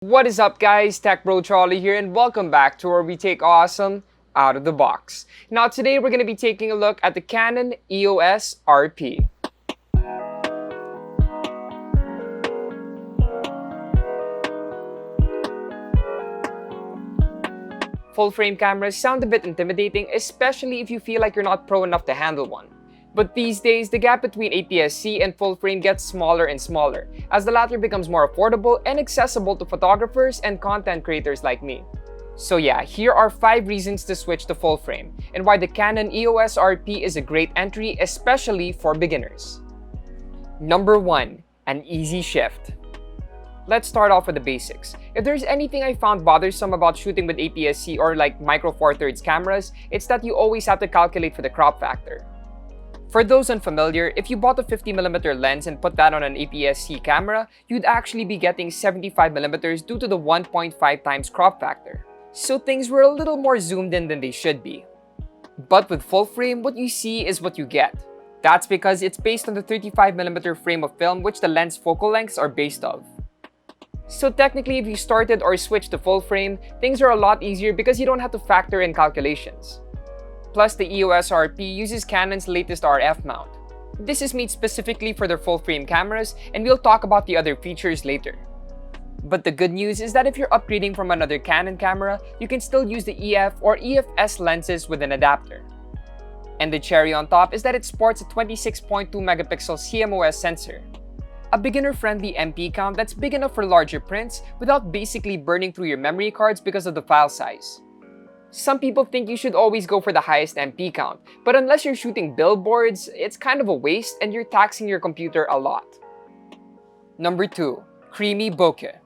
What is up guys, Tech Bro Charlie here and welcome back to where we take awesome out of the box. Now today we're going to be taking a look at the Canon EOS RP. Full frame cameras sound a bit intimidating, especially if you feel like you're not pro enough to handle one. But these days, the gap between APS-C and full frame gets smaller and smaller, as the latter becomes more affordable and accessible to photographers and content creators like me. So yeah, here are 5 reasons to switch to full frame, and why the Canon EOS RP is a great entry, especially for beginners. Number 1. An easy shift. Let's start off with the basics. If there's anything I found bothersome about shooting with APS-C or like micro four thirds cameras, it's that you always have to calculate for the crop factor. For those unfamiliar, if you bought a 50mm lens and put that on an APS-C camera, you'd actually be getting 75mm due to the 1.5 times crop factor. So things were a little more zoomed in than they should be. But with full frame, what you see is what you get. That's because it's based on the 35mm frame of film which the lens focal lengths are based of. So technically, if you started or switched to full frame, things are a lot easier because you don't have to factor in calculations. Plus, the EOS RP uses Canon's latest RF mount. This is made specifically for their full-frame cameras, and we'll talk about the other features later. But the good news is that if you're upgrading from another Canon camera, you can still use the EF or EFS lenses with an adapter. And the cherry on top is that it sports a 26.2 megapixel CMOS sensor. A beginner-friendly MP count that's big enough for larger prints without basically burning through your memory cards because of the file size. Some people think you should always go for the highest MP count, but unless you're shooting billboards, it's kind of a waste and you're taxing your computer a lot. Number 2. Creamy bokeh.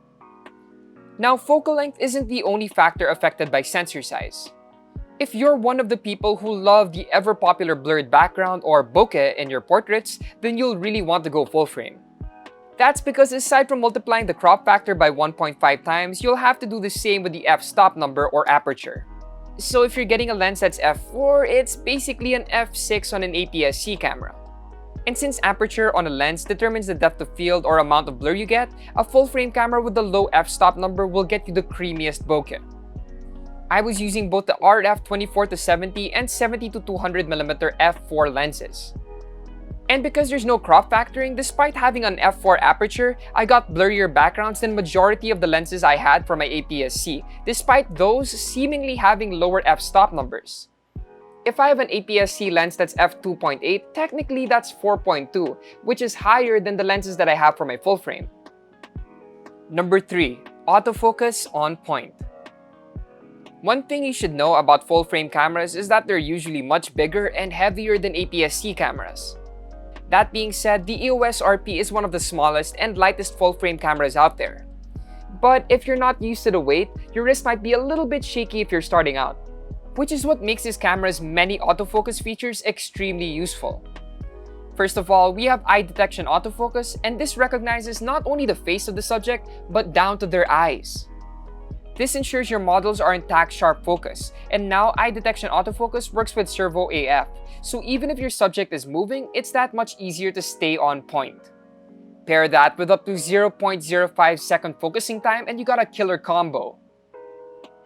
Now, focal length isn't the only factor affected by sensor size. If you're one of the people who love the ever-popular blurred background or bokeh in your portraits, then you'll really want to go full frame. That's because aside from multiplying the crop factor by 1.5 times, you'll have to do the same with the f-stop number or aperture. So if you're getting a lens that's f4, it's basically an f6 on an APS-C camera. And since aperture on a lens determines the depth of field or amount of blur you get, a full-frame camera with a low f-stop number will get you the creamiest bokeh. I was using both the RF 24-70 and 70-200mm f4 lenses. And because there's no crop factoring, despite having an f4 aperture, I got blurrier backgrounds than majority of the lenses I had for my APS-C, despite those seemingly having lower f-stop numbers. If I have an APS-C lens that's f2.8, technically that's 4.2, which is higher than the lenses that I have for my full frame. Number 3. Autofocus on point. One thing you should know about full frame cameras is that they're usually much bigger and heavier than APS-C cameras. That being said, the EOS RP is one of the smallest and lightest full-frame cameras out there. But if you're not used to the weight, your wrist might be a little bit shaky if you're starting out, which is what makes this camera's many autofocus features extremely useful. First of all, we have eye detection autofocus, and this recognizes not only the face of the subject, but down to their eyes. This ensures your models are in tack sharp focus, and now eye detection autofocus works with servo AF, so even if your subject is moving, it's that much easier to stay on point. Pair that with up to 0.05 second focusing time and you got a killer combo.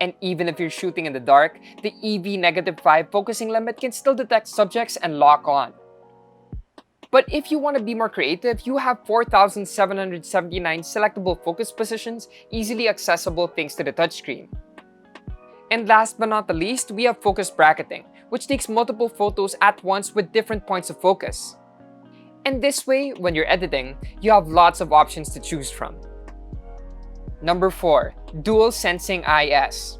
And even if you're shooting in the dark, the EV-5 focusing limit can still detect subjects and lock on. But if you want to be more creative, you have 4,779 selectable focus positions, easily accessible thanks to the touchscreen. And last but not the least, we have focus bracketing, which takes multiple photos at once with different points of focus. And this way, when you're editing, you have lots of options to choose from. Number 4. Dual Sensing IS.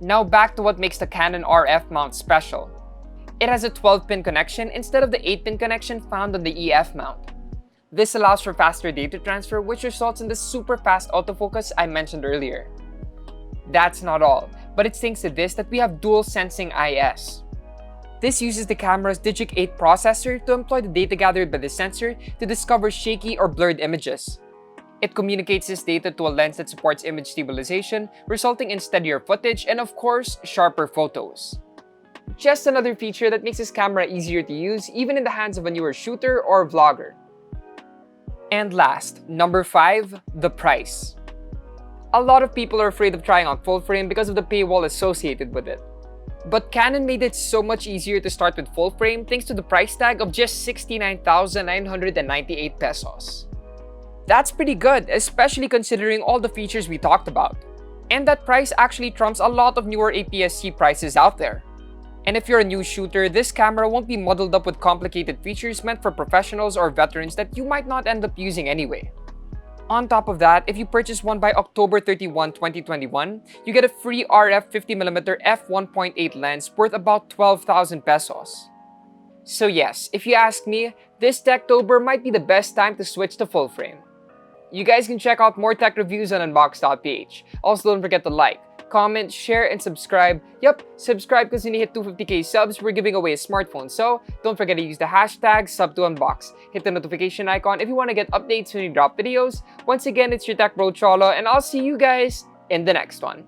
Now back to what makes the Canon RF mount special. It has a 12-pin connection instead of the 8-pin connection found on the EF mount. This allows for faster data transfer, which results in the super fast autofocus I mentioned earlier. That's not all, but it's thanks to this that we have Dual Sensing IS. This uses the camera's Digic 8 processor to employ the data gathered by the sensor to discover shaky or blurred images. It communicates this data to a lens that supports image stabilization, resulting in steadier footage and of course, sharper photos. Just another feature that makes this camera easier to use even in the hands of a newer shooter or vlogger. And last, number 5, the price. A lot of people are afraid of trying on full frame because of the paywall associated with it. But Canon made it so much easier to start with full frame thanks to the price tag of just 69,998 pesos. That's pretty good, especially considering all the features we talked about. And that price actually trumps a lot of newer APS-C prices out there. And if you're a new shooter, this camera won't be muddled up with complicated features meant for professionals or veterans that you might not end up using anyway. On top of that, if you purchase one by October 31, 2021, you get a free RF 50mm f1.8 lens worth about 12,000 pesos. So yes, if you ask me, this Techtober might be the best time to switch to full frame. You guys can check out more tech reviews on Unbox.ph. Also, don't forget to like, comment, share, and subscribe. Yup, subscribe because when you hit 250k subs, we're giving away a smartphone. So, don't forget to use the hashtag #SubToUnbox. Hit the notification icon if you want to get updates when we drop videos. Once again, it's your tech bro Cholo, and I'll see you guys in the next one.